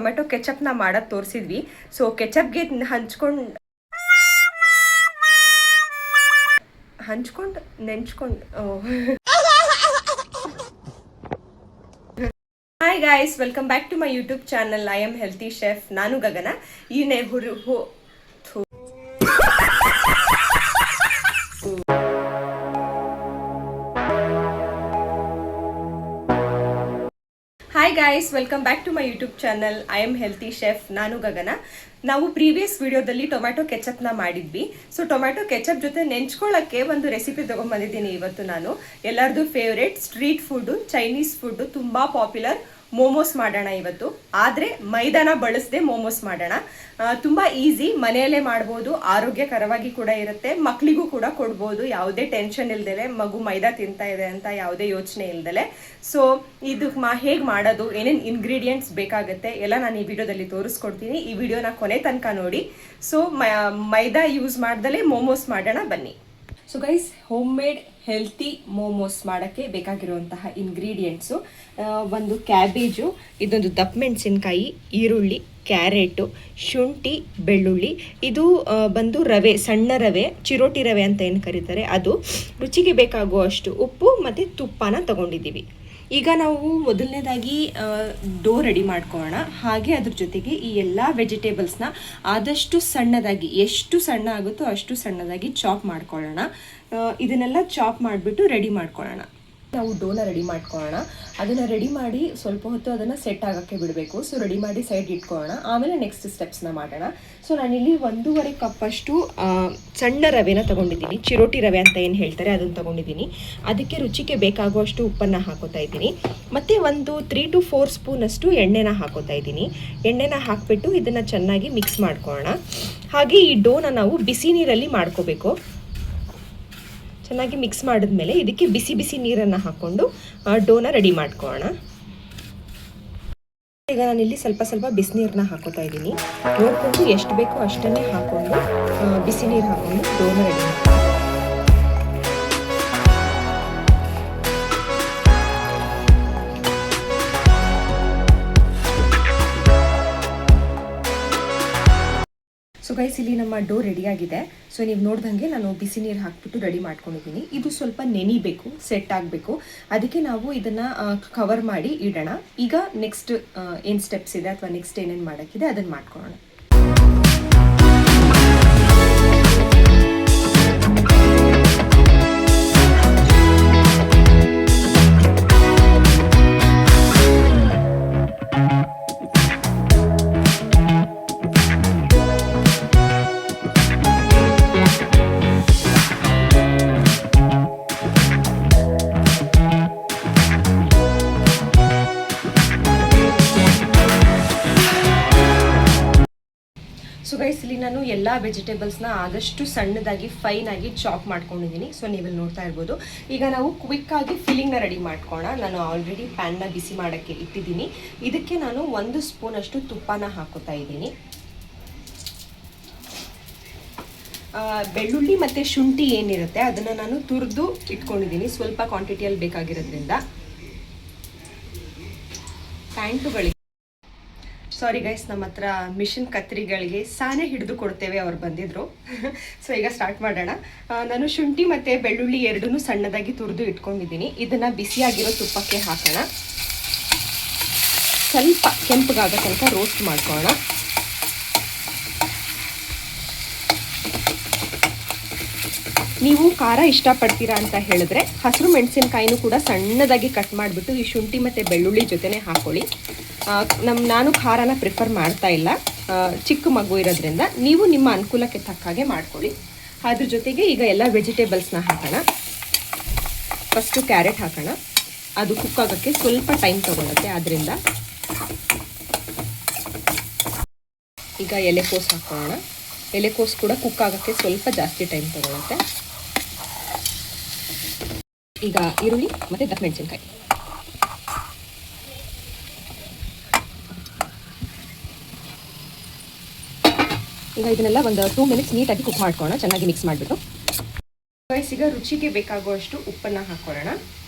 Tomato ಕೆಚಪ್ನ ಮಾಡೋದು ತೋರಿಸಿದ್ವಿ. ಸೊ ಕೆಚಪ್ಗೆ ನೆಂಚ್ಕೊಂಡು hi guys, welcome back to my YouTube channel. I am healthy chef. ನಾನು ಗಗನ. ಈ hi guys, welcome back to my YouTube channel. I am healthy chef. ನಾನು ಗಗನ. ನಾವು ಪ್ರೀವಿಯಸ್ ವಿಡಿಯೋದಲ್ಲಿ ಟೊಮ್ಯಾಟೊ ಕೆಚಪ್ನ ಮಾಡಿದ್ವಿ. ಸೊ ಟೊಮ್ಯಾಟೊ ಕೆಚಪ್ ಜೊತೆ ನೆಂಚ್ಕೊಳ್ಳೋಕ್ಕೆ ಒಂದು ರೆಸಿಪಿ ತೊಗೊಂಡ್ಬಂದಿದ್ದೀನಿ ಇವತ್ತು ನಾನು. ಎಲ್ಲರದು favourite street food, Chinese food, ತುಂಬ ಪಾಪ್ಯುಲರ್ ಮೋಮೋಸ್ ಮಾಡೋಣ ಇವತ್ತು. ಆದರೆ ಮೈದಾನ ಬಳಸದೆ ಮೋಮೋಸ್ ಮಾಡೋಣ. ತುಂಬ ಈಸಿ, ಮನೆಯಲ್ಲೇ ಮಾಡ್ಬೋದು, ಆರೋಗ್ಯಕರವಾಗಿ ಕೂಡ ಇರುತ್ತೆ, ಮಕ್ಕಳಿಗೂ ಕೂಡ ಕೊಡ್ಬೋದು, ಯಾವುದೇ ಟೆನ್ಷನ್ ಇಲ್ದಲೆ. ಮಗು ಮೈದಾ ತಿಂತಾ ಇದೆ ಅಂತ ಯಾವುದೇ ಯೋಚನೆ ಇಲ್ದಲೆ. ಸೊ ಇದು ಹೇಗೆ ಮಾಡೋದು, ಏನೇನು ಇಂಗ್ರೀಡಿಯೆಂಟ್ಸ್ ಬೇಕಾಗುತ್ತೆ ಎಲ್ಲ ನಾನು ಈ ವಿಡಿಯೋದಲ್ಲಿ ತೋರಿಸ್ಕೊಡ್ತೀನಿ. ಈ ವಿಡಿಯೋನ ಕೊನೆ ತನಕ ನೋಡಿ. ಸೊ ಮೈದಾ ಯೂಸ್ ಮಾಡ್ದಲೇ ಮೋಮೋಸ್ ಮಾಡೋಣ ಬನ್ನಿ. So guys, home made healthy momos ಮಾಡೋಕ್ಕೆ ಬೇಕಾಗಿರುವಂತಹ ಇಂಗ್ರೀಡಿಯೆಂಟ್ಸು: ಒಂದು ಕ್ಯಾಬೇಜು, ಇದೊಂದು ದಪ್ಪ ಮೆಣಸಿನ್ಕಾಯಿ, ಈರುಳ್ಳಿ, ಕ್ಯಾರೆಟು, ಶುಂಠಿ, ಬೆಳ್ಳುಳ್ಳಿ, ಇದು ಬಂದು ರವೆ, ಸಣ್ಣ ರವೆ, ಚಿರೋಟಿ ರವೆ ಅಂತ ಏನು ಕರೀತಾರೆ ಅದು, ರುಚಿಗೆ ಬೇಕಾಗುವಷ್ಟು ಉಪ್ಪು ಮತ್ತು ತುಪ್ಪನ ತಗೊಂಡಿದ್ದೀವಿ. ಈಗ ನಾವು ಮೊದಲನೇದಾಗಿ ಡೋ ರೆಡಿ ಮಾಡ್ಕೊಳ್ಳೋಣ. ಹಾಗೆ ಅದ್ರ ಜೊತೆಗೆ ಈ ಎಲ್ಲ ವೆಜಿಟೇಬಲ್ಸ್ನ ಆದಷ್ಟು ಸಣ್ಣದಾಗಿ, ಎಷ್ಟು ಸಣ್ಣ ಆಗುತ್ತೋ ಅಷ್ಟು ಸಣ್ಣದಾಗಿ ಚಾಪ್ ಮಾಡ್ಕೊಳ್ಳೋಣ. ಇದನ್ನೆಲ್ಲ ಚಾಪ್ ಮಾಡಿಬಿಟ್ಟು ರೆಡಿ ಮಾಡ್ಕೊಳ್ಳೋಣ. ನಾವು ಡೋನ ರೆಡಿ ಮಾಡ್ಕೊಳ್ಳೋಣ. ಅದನ್ನು ರೆಡಿ ಮಾಡಿ ಸ್ವಲ್ಪ ಹೊತ್ತು ಅದನ್ನು ಸೆಟ್ ಆಗೋಕ್ಕೆ ಬಿಡಬೇಕು. ಸೊ ರೆಡಿ ಮಾಡಿ ಸೈಡ್ ಇಟ್ಕೊಳ್ಳೋಣ. ಆಮೇಲೆ ನೆಕ್ಸ್ಟ್ ಸ್ಟೆಪ್ಸ್ನ ಮಾಡೋಣ. ಸೊ ನಾನಿಲ್ಲಿ 1.5 ಕಪ್ಪಷ್ಟು ಸಣ್ಣ ರವೆನ ತೊಗೊಂಡಿದ್ದೀನಿ, ಚಿರೋಟಿ ರವೆ ಅಂತ ಏನು ಹೇಳ್ತಾರೆ ಅದನ್ನು ತೊಗೊಂಡಿದ್ದೀನಿ. ಅದಕ್ಕೆ ರುಚಿಗೆ ಬೇಕಾಗುವಷ್ಟು ಉಪ್ಪನ್ನು ಹಾಕೋತಾ ಇದ್ದೀನಿ. ಮತ್ತು ಒಂದು 3 to 4 ಸ್ಪೂನಷ್ಟು ಎಣ್ಣೆನ ಹಾಕೋತಾ ಇದ್ದೀನಿ. ಎಣ್ಣೆನ ಹಾಕಿಬಿಟ್ಟು ಇದನ್ನು ಚೆನ್ನಾಗಿ ಮಿಕ್ಸ್ ಮಾಡ್ಕೊಳ್ಳೋಣ. ಹಾಗೆ ಈ ಡೋನ ನಾವು ಬಿಸಿ ನೀರಲ್ಲಿ ಮಾಡ್ಕೋಬೇಕು. ಚೆನ್ನಾಗಿ ಮಿಕ್ಸ್ ಮಾಡಿದ್ಮೇಲೆ ಇದಕ್ಕೆ ಬಿಸಿ ಬಿಸಿ ನೀರನ್ನು ಹಾಕ್ಕೊಂಡು ಡೋನ ರೆಡಿ ಮಾಡ್ಕೊಳ್ಳೋಣ. ಈಗ ನಾನಿಲ್ಲಿ ಸ್ವಲ್ಪ ಸ್ವಲ್ಪ ಬಿಸಿನೀರನ್ನ ಹಾಕೋತಾ ಇದ್ದೀನಿ. ನೋಡಿಕೊಂಡು ಎಷ್ಟು ಬೇಕೋ ಅಷ್ಟನ್ನೇ ಹಾಕ್ಕೊಂಡು ಬಿಸಿ ನೀರು ಹಾಕ್ಕೊಂಡು ಡೋನ ರೆಡಿ ಮಾಡ್ಕೊಳ್ಳೋಣ. ಸೊ ಗೈಸ್, ಇಲ್ಲಿ ನಮ್ಮ ಡೋ ರೆಡಿಯಾಗಿದೆ. ಸೊ ನೀವು ನೋಡ್ದಂಗೆ ನಾನು ಬಿಸಿ ನೀರು ಹಾಕ್ಬಿಟ್ಟು ರೆಡಿ ಮಾಡ್ಕೊಂಡಿದ್ದೀನಿ. ಇದು ಸ್ವಲ್ಪ ನೆನಿಬೇಕು, ಸೆಟ್ ಆಗಬೇಕು. ಅದಕ್ಕೆ ನಾವು ಇದನ್ನು ಕವರ್ ಮಾಡಿ ಇಡೋಣ. ಈಗ ನೆಕ್ಸ್ಟ್ ಏನು ಸ್ಟೆಪ್ಸ್ ಇದೆ ಅಥವಾ ನೆಕ್ಸ್ಟ್ ಏನೇನು ಮಾಡೋಕ್ಕಿದೆ ಅದನ್ನು ಮಾಡ್ಕೊಳ್ಳೋಣ. ಸೊ ಗೈಸ್, ಇಲ್ಲಿ ನಾನು ಎಲ್ಲ ವೆಜಿಟೇಬಲ್ಸ್ನ ಆದಷ್ಟು ಸಣ್ಣದಾಗಿ ಫೈನಾಗಿ ಚಾಪ್ ಮಾಡ್ಕೊಂಡಿದ್ದೀನಿ. ಸೊ ನೀವಿಲ್ಲಿ ನೋಡ್ತಾ ಇರ್ಬೋದು. ಈಗ ನಾವು ಕ್ವಿಕ್ಕಾಗಿ ಫಿಲ್ಲಿಂಗ್ನ ರೆಡಿ ಮಾಡ್ಕೊಳ್ಳೋಣ. ನಾನು ಆಲ್ರೆಡಿ ಪ್ಯಾನ್ನ ಬಿಸಿ ಮಾಡೋಕ್ಕೆ ಇಟ್ಟಿದ್ದೀನಿ. ಇದಕ್ಕೆ ನಾನು 1 ಸ್ಪೂನಷ್ಟು ತುಪ್ಪನ ಹಾಕೋತಾ ಇದ್ದೀನಿ. ಬೆಳ್ಳುಳ್ಳಿ ಮತ್ತು ಶುಂಠಿ ಏನಿರುತ್ತೆ ಅದನ್ನು ನಾನು ತುರಿದು ಇಟ್ಕೊಂಡಿದ್ದೀನಿ, ಸ್ವಲ್ಪ ಕ್ವಾಂಟಿಟಿಯಲ್ಲಿ ಬೇಕಾಗಿರೋದ್ರಿಂದ. ಪ್ಯಾಂಟುಗಳಿಗೆ ಸಾರಿ ಗೈಸ್, ನಮ್ಮ ಹತ್ರ ಮಿಷಿನ್ ಕತ್ರಿಗಳಿಗೆ ಸಾನೆ ಹಿಡಿದು ಕೊಡ್ತೇವೆ, ಅವ್ರು ಬಂದಿದ್ರು. ಸೊ ಈಗ ಸ್ಟಾರ್ಟ್ ಮಾಡೋಣ. ನಾನು ಶುಂಠಿ ಮತ್ತು ಬೆಳ್ಳುಳ್ಳಿ ಎರಡೂ ಸಣ್ಣದಾಗಿ ತುರಿದು ಇಟ್ಕೊಂಡಿದ್ದೀನಿ. ಇದನ್ನು ಬಿಸಿಯಾಗಿರೋ ತುಪ್ಪಕ್ಕೆ ಹಾಕೋಣ. ಸ್ವಲ್ಪ ಕೆಂಪಗಾಗೋ ತನಕ ರೋಸ್ಟ್ ಮಾಡ್ಕೊಳ್ಳೋಣ. ನೀವು ಖಾರ ಇಷ್ಟಪಡ್ತೀರಾ ಅಂತ ಹೇಳಿದ್ರೆ ಹಸಿರು ಮೆಣಸಿನ್ಕಾಯಿನೂ ಕೂಡ ಸಣ್ಣದಾಗಿ ಕಟ್ ಮಾಡಿಬಿಟ್ಟು ಈ ಶುಂಠಿ ಮತ್ತು ಬೆಳ್ಳುಳ್ಳಿ ಜೊತೆನೇ ಹಾಕೊಳ್ಳಿ. ನಾನು ಖಾರನ ಪ್ರಿಫರ್ ಮಾಡ್ತಾ ಇಲ್ಲ, ಚಿಕ್ಕ ಮಗು ಇರೋದ್ರಿಂದ ನೀವು ನಿಮ್ಮ ಅನುಕೂಲಕ್ಕೆ ತಕ್ಕ ಹಾಗೆ ಮಾಡ್ಕೊಳ್ಳಿ. ಅದ್ರ ಜೊತೆಗೆ ಈಗ ಎಲ್ಲ ವೆಜಿಟೇಬಲ್ಸ್ನ ಹಾಕೋಣ. ಫಸ್ಟು ಕ್ಯಾರೆಟ್ ಹಾಕೋಣ. ಅದು ಕುಕ್ ಆಗೋಕ್ಕೆ ಸ್ವಲ್ಪ ಟೈಮ್ ತೊಗೊಳುತ್ತೆ, ಆದ್ದರಿಂದ ಈಗ ಎಲೆಕೋಸು ಹಾಕೋಣ. ಎಲೆಕೋಸು ಕೂಡ ಕುಕ್ ಆಗೋಕ್ಕೆ ಸ್ವಲ್ಪ ಜಾಸ್ತಿ ಟೈಮ್ ತೊಗೊಳುತ್ತೆ. ಈಗ ಈರುಳ್ಳಿ ಮತ್ತು ದಪ್ಪ ಮೆಣಸಿನ್ಕಾಯಿ. ಈಗ ಇದನ್ನೆಲ್ಲ ಒಂದು 2 ಮಿನಿಟ್ಸ್ ನೀಟಾಗಿ ಕುಕ್ ಮಾಡ್ಕೊಳ್ಳೋಣ, ಚೆನ್ನಾಗಿ ಮಿಕ್ಸ್ ಮಾಡಿಬಿಟ್ಟು. ಈಗ ರುಚಿಗೆ ಬೇಕಾಗುವಷ್ಟು ಉಪ್ಪನ್ನು ಹಾಕೊಳ್ಳೋಣ.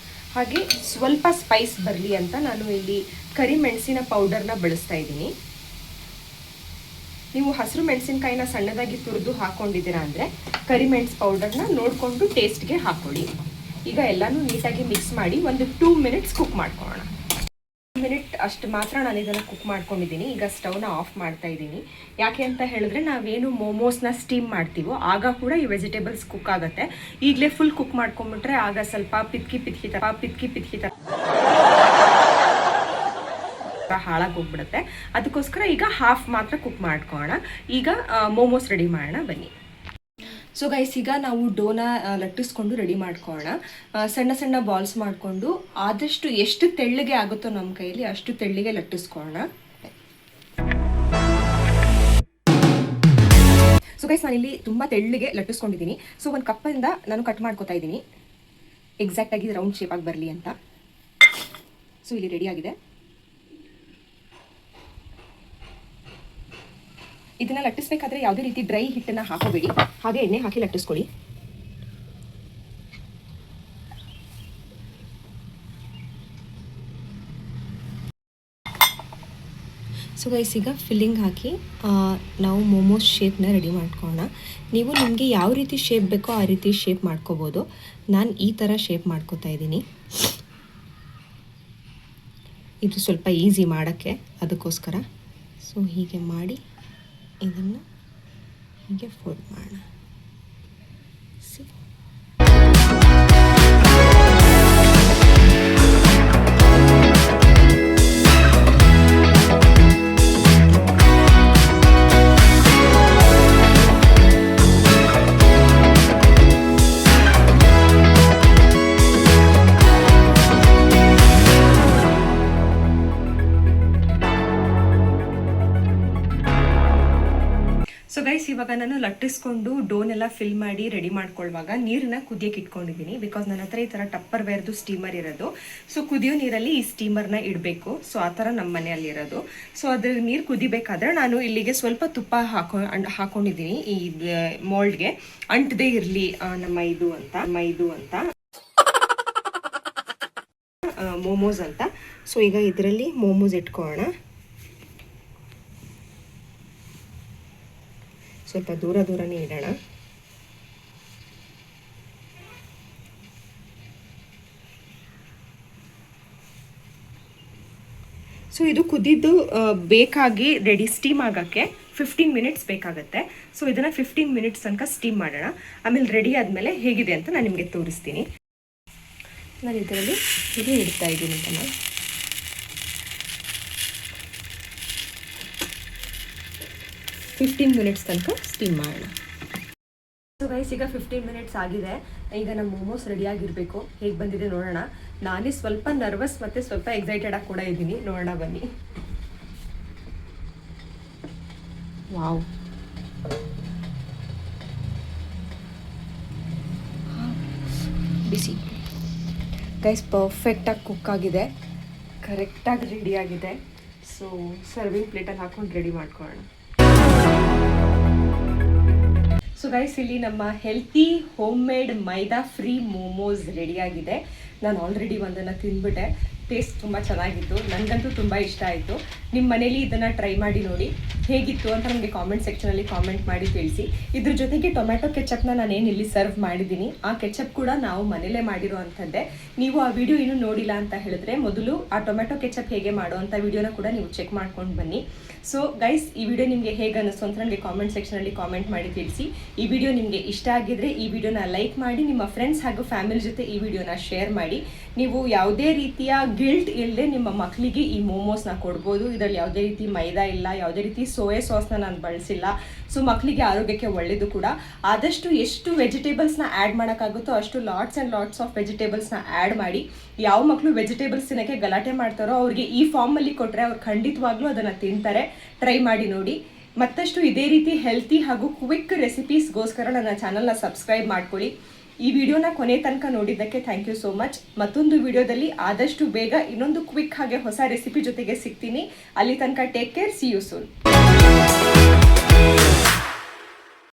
ಹಾಗೆ ಸ್ವಲ್ಪ ಸ್ಪೈಸ್ ಬರಲಿ ಅಂತ ನಾನು ಇಲ್ಲಿ ಕರಿಮೆಣಸಿನ ಪೌಡರ್ನ ಬಳಸ್ತಾ ಇದ್ದೀನಿ. ನೀವು ಹಸಿರು ಮೆಣಸಿನ್ಕಾಯಿನ ಸಣ್ಣದಾಗಿ ತುರಿದು ಹಾಕ್ಕೊಂಡಿದ್ದೀರಾ ಅಂದರೆ ಕರಿಮೆಣಸು ಪೌಡರ್ನ ನೋಡಿಕೊಂಡು ಟೇಸ್ಟ್ಗೆ ಹಾಕ್ಕೊಳ್ಳಿ. ಈಗ ಎಲ್ಲನೂ ನೀಟಾಗಿ ಮಿಕ್ಸ್ ಮಾಡಿ ಒಂದು 2 ಮಿನಿಟ್ಸ್ ಕುಕ್ ಮಾಡ್ಕೊಳ್ಳೋಣ. 2 ಮಿನಿಟ್ ಅಷ್ಟು ಮಾತ್ರ ನಾನು ಇದನ್ನು ಕುಕ್ ಮಾಡ್ಕೊಂಡಿದ್ದೀನಿ. ಈಗ ಸ್ಟವ್ನ ಆಫ್ ಮಾಡ್ತಾ ಇದ್ದೀನಿ. ಯಾಕೆ ಅಂತ ಹೇಳಿದ್ರೆ ನಾವೇನು ಮೋಮೋಸ್ನ ಸ್ಟೀಮ್ ಮಾಡ್ತೀವೋ ಆಗ ಕೂಡ ಈ ವೆಜಿಟೇಬಲ್ಸ್ ಕುಕ್ ಆಗುತ್ತೆ. ಈಗಲೇ ಫುಲ್ ಕುಕ್ ಮಾಡ್ಕೊಂಡ್ಬಿಟ್ರೆ ಆಗ ಸ್ವಲ್ಪ ಪಿತ್ಕಿ ಥರ ಹಾಳಾಗಿ ಹೋಗ್ಬಿಡುತ್ತೆ. ಅದಕ್ಕೋಸ್ಕರ ಈಗ ಹಾಫ್ ಮಾತ್ರ ಕುಕ್ ಮಾಡ್ಕೊಳ್ಳೋಣ. ಈಗ ಮೋಮೋಸ್ ರೆಡಿ ಮಾಡೋಣ ಬನ್ನಿ. ಸೊ ಗೈಸ್, ಈಗ ನಾವು ಡೋನ ಲಟ್ಟಿಸ್ಕೊಂಡು ರೆಡಿ ಮಾಡ್ಕೊಳ್ಳೋಣ. ಸಣ್ಣ ಸಣ್ಣ ಬಾಲ್ಸ್ ಮಾಡಿಕೊಂಡು ಆದಷ್ಟು ಎಷ್ಟು ತೆಳ್ಳಗೆ ಆಗುತ್ತೋ ನಮ್ಮ ಕೈಯಲ್ಲಿ ಅಷ್ಟು ತೆಳ್ಳಗೆ ಲಟ್ಟಿಸ್ಕೊಳ್ಳೋಣ. ಸೊ ಗೈಸ್, ನಾನಿಲ್ಲಿ ತುಂಬ ತೆಳ್ಳಗೆ ಲಟ್ಟಿಸ್ಕೊಂಡಿದ್ದೀನಿ. ಸೊ ಒಂದು ಕಪ್ಪಿಂದ ನಾನು ಕಟ್ ಮಾಡ್ಕೊತಾ ಇದ್ದೀನಿ, ಎಕ್ಸಾಕ್ಟಾಗಿ ರೌಂಡ್ ಶೇಪಾಗಿ ಬರಲಿ ಅಂತ. ಸೊ ಇಲ್ಲಿ ರೆಡಿ ಆಗಿದೆ. ಇದನ್ನ ಲಟ್ಟಿಸ್ಬೇಕಾದ್ರೆ ಯಾವುದೇ ರೀತಿ ಡ್ರೈ ಹಿಟ್ಟನ್ನು ಹಾಕೋಬೇಡಿ, ಹಾಗೆ ಎಣ್ಣೆ ಹಾಕಿ ಲಟ್ಟಿಸ್ಕೊಳ್ಳಿ. ಸೊ ಗೈಸ್, ಈಗ ಫಿಲ್ಲಿಂಗ್ ಹಾಕಿ ನಾವು ಮೋಮೋಸ್ ಶೇಪ್ನ ರೆಡಿ ಮಾಡ್ಕೊಳ್ಳೋಣ. ನೀವು ನಿಮಗೆ ಯಾವ ರೀತಿ ಶೇಪ್ ಬೇಕೋ ಆ ರೀತಿ ಶೇಪ್ ಮಾಡ್ಕೋಬೋದು. ನಾನು ಈ ಥರ ಶೇಪ್ ಮಾಡ್ಕೋತಾ ಇದ್ದೀನಿ. ಇದು ಸ್ವಲ್ಪ ಈಸಿ ಮಾಡೋಕ್ಕೆ, ಅದಕ್ಕೋಸ್ಕರ. ಸೊ ಹೀಗೆ ಮಾಡಿ ಇದನ್ನು ಹೀಗೆ ಫೋಲ್ಡ್ ಮಾಡೋಣ. ಸೊ ಗೈಸ್, ಇವಾಗ ನಾನು ಲಟ್ಟಿಸ್ಕೊಂಡು ಡೋನೆಲ್ಲ ಫಿಲ್ ಮಾಡಿ ರೆಡಿ ಮಾಡ್ಕೊಳ್ಳುವಾಗ ನೀರನ್ನ ಕುದಿಯಕ್ಕೆ ಇಟ್ಕೊಂಡಿದ್ದೀನಿ. ಬಿಕಾಸ್ ನನ್ನ ಹತ್ರ ಈ ಥರ ಟಪ್ಪರ್ ವೇರ್ದು ಸ್ಟೀಮರ್ ಇರೋದು. ಸೊ ಕುದಿಯೋ ನೀರಲ್ಲಿ ಈ ಸ್ಟೀಮರ್ನ ಇಡಬೇಕು. ಸೊ ಆ ಥರ ನಮ್ಮ ಮನೆಯಲ್ಲಿರೋದು. ಸೊ ಅದ್ರ ನೀರು ಕುದಿಬೇಕಾದ್ರೆ ನಾನು ಇಲ್ಲಿಗೆ ಸ್ವಲ್ಪ ತುಪ್ಪ ಹಾಕೊಂಡಿದ್ದೀನಿ ಈ ಮೋಲ್ಡ್ಗೆ, ಅಂಟದೇ ಇರಲಿ ನಮ್ಮ ಇದು ಅಂತ ಮೋಮೋಸ್ ಅಂತ. ಸೊ ಈಗ ಇದರಲ್ಲಿ ಮೋಮೋಸ್ ಇಟ್ಕೊಳ್ಳೋಣ. ಸ್ವಲ್ಪ ದೂರನೇ ಇಡೋಣ. ಸೊ ಇದು ಕುದಿದ್ದು ಬೇಕಾಗಿ ರೆಡಿ ಸ್ಟೀಮ್ ಆಗೋಕ್ಕೆ 15 ಮಿನಿಟ್ಸ್ ಬೇಕಾಗುತ್ತೆ. ಸೊ ಇದನ್ನು 15 ಮಿನಿಟ್ಸ್ ತನಕ ಸ್ಟೀಮ್ ಮಾಡೋಣ. ಆಮೇಲೆ ರೆಡಿ ಆದಮೇಲೆ ಹೇಗಿದೆ ಅಂತ ನಾನು ನಿಮಗೆ ತೋರಿಸ್ತೀನಿ. ನಾನು ಇದರಲ್ಲಿ ಹೀಗೆ ಇಡ್ತಾ ಇದ್ದೀನಿ ಅಂತ. 15 ಮಿನಿಟ್ಸ್ ತನಕ ಸ್ಟೀಮ್ ಮಾಡೋಣ. ಸೊ ಗೈಸ್, ಈಗ 15 ಮಿನಿಟ್ಸ್ ಆಗಿದೆ. ಈಗ ನಮ್ಮ ಮೋಮೋಸ್ ರೆಡಿಯಾಗಿರಬೇಕು. ಹೇಗೆ ಬಂದಿದೆ ನೋಡೋಣ. ನಾನೇ ಸ್ವಲ್ಪ ನರ್ವಸ್ ಮತ್ತು ಸ್ವಲ್ಪ ಎಕ್ಸೈಟೆಡ್ ಆಗಿ ಕೂಡ ಇದ್ದೀನಿ. ನೋಡೋಣ ಬನ್ನಿ. ವಾವ್, ಬಿಸಿ ಗೈಸ್, ಪರ್ಫೆಕ್ಟಾಗಿ ಕುಕ್ ಆಗಿದೆ, ಕರೆಕ್ಟಾಗಿ ರೆಡಿಯಾಗಿದೆ. ಸೊ ಸರ್ವಿಂಗ್ ಪ್ಲೇಟಲ್ಲಿ ಹಾಕೊಂಡು ರೆಡಿ ಮಾಡ್ಕೊಳ್ಳೋಣ. ಸೊ ಗೈಸ್, ಇಲ್ಲಿ ನಮ್ಮ ಹೆಲ್ತಿ ಹೋಮ್ ಮೇಡ್ ಮೈದಾ ಫ್ರೀ ಮೋಮೋಸ್ ರೆಡಿಯಾಗಿದೆ. ನಾನು ಆಲ್ರೆಡಿ ಒಂದನ್ನು ತಿಂದ್ಬಿಟ್ಟೆ. ಟೇಸ್ಟ್ ತುಂಬ ಚೆನ್ನಾಗಿತ್ತು, ನನಗಂತೂ ತುಂಬ ಇಷ್ಟ ಆಯಿತು. ನಿಮ್ಮ ಮನೇಲಿ ಇದನ್ನು ಟ್ರೈ ಮಾಡಿ ನೋಡಿ, ಹೇಗಿತ್ತು ಅಂತ ನನಗೆ ಕಾಮೆಂಟ್ ಸೆಕ್ಷನಲ್ಲಿ ಕಾಮೆಂಟ್ ಮಾಡಿ ತಿಳಿಸಿ. ಇದ್ರ ಜೊತೆಗೆ ಟೊಮ್ಯಾಟೊ ಕೆಚಪ್ನ ನಾನೇನು ಇಲ್ಲಿ ಸರ್ವ್ ಮಾಡಿದ್ದೀನಿ, ಆ ಕೆಚಪ್ ಕೂಡ ನಾವು ಮನೇಲೇ ಮಾಡಿರೋ ಅಂಥದ್ದೇ. ನೀವು ಆ ವಿಡಿಯೋ ಇನ್ನೂ ನೋಡಿಲ್ಲ ಅಂತ ಹೇಳಿದ್ರೆ ಮೊದಲು ಆ ಟೊಮ್ಯಾಟೊ ಕೆಚಪ್ ಹೇಗೆ ಮಾಡೋ ಅಂಥ ವಿಡಿಯೋನ ಕೂಡ ನೀವು ಚೆಕ್ ಮಾಡ್ಕೊಂಡು ಬನ್ನಿ. ಸೊ ಗೈಸ್, ಈ ವಿಡಿಯೋ ನಿಮಗೆ ಹೇಗೆ ಅನ್ನಿಸ್ತು ಅಂತ ನನಗೆ ಕಾಮೆಂಟ್ ಸೆಕ್ಷನಲ್ಲಿ ಕಾಮೆಂಟ್ ಮಾಡಿ ತಿಳಿಸಿ. ಈ ವಿಡಿಯೋ ನಿಮಗೆ ಇಷ್ಟ ಆಗಿದ್ರೆ ಈ ವಿಡಿಯೋನ ಲೈಕ್ ಮಾಡಿ, ನಿಮ್ಮ ಫ್ರೆಂಡ್ಸ್ ಹಾಗೂ ಫ್ಯಾಮಿಲಿ ಜೊತೆ ಈ ವಿಡಿಯೋನ ಶೇರ್ ಮಾಡಿ. ನೀವು ಯಾವುದೇ ರೀತಿಯ ಗಿಲ್ಟ್ ಇಲ್ಲದೆ ನಿಮ್ಮ ಮಕ್ಕಳಿಗೆ ಈ ಮೋಮೋಸ್ನ ಕೊಡ್ಬೋದು. ಇದರಲ್ಲಿ ಯಾವುದೇ ರೀತಿ ಮೈದಾ ಇಲ್ಲ, ಯಾವುದೇ ರೀತಿ ಸೋಯಾ ಸಾಸ್ನ ನಾನು ಬಳಸಿಲ್ಲ. ಸೊ ಮಕ್ಕಳಿಗೆ ಆರೋಗ್ಯಕ್ಕೆ ಒಳ್ಳೆಯದು ಕೂಡ. ಆದಷ್ಟು ಎಷ್ಟು ವೆಜಿಟೇಬಲ್ಸ್ನ ಆ್ಯಡ್ ಮಾಡೋಕ್ಕಾಗುತ್ತೋ ಅಷ್ಟು ಲಾಟ್ಸ್ ಆ್ಯಂಡ್ ಲಾಟ್ಸ್ ಆಫ್ ವೆಜಿಟೇಬಲ್ಸ್ನ ಆ್ಯಡ್ ಮಾಡಿ. ಯಾವ ಮಕ್ಕಳು ವೆಜಿಟೇಬಲ್ಸ್ ತಿನ್ನೋಕ್ಕೆ ಗಲಾಟೆ ಮಾಡ್ತಾರೋ ಅವ್ರಿಗೆ ಈ ಫಾರ್ಮಲ್ಲಿ ಕೊಟ್ಟರೆ ಅವ್ರು ಖಂಡಿತವಾಗ್ಲೂ ಅದನ್ನು ತಿಂತಾರೆ. ಟ್ರೈ ಮಾಡಿ ನೋಡಿ. ಮತ್ತಷ್ಟು ಇದೇ ರೀತಿ ಹೆಲ್ತಿ ಹಾಗೂ ಕ್ವಿಕ್ ರೆಸಿಪೀಸ್ಗೋಸ್ಕರ ನನ್ನ ಚಾನಲ್ನ ಸಬ್ಸ್ಕ್ರೈಬ್ ಮಾಡ್ಕೊಳ್ಳಿ. ಈ ವಿಡಿಯೋನ ಕೊನೆ ತನಕ ನೋಡಿದ್ದಕ್ಕೆ ಥ್ಯಾಂಕ್ ಯು ಸೋ ಮಚ್. ಮತ್ತೊಂದು ವಿಡಿಯೋದಲ್ಲಿ ಆದಷ್ಟು ಬೇಗ ಇನ್ನೊಂದು ಕ್ವಿಕ್ ಹಾಗೆ ಹೊಸ ರೆಸಿಪಿ ಜೊತೆಗೆ ಸಿಗ್ತೀನಿ. ಅಲ್ಲಿ ತನಕ take care. See you soon.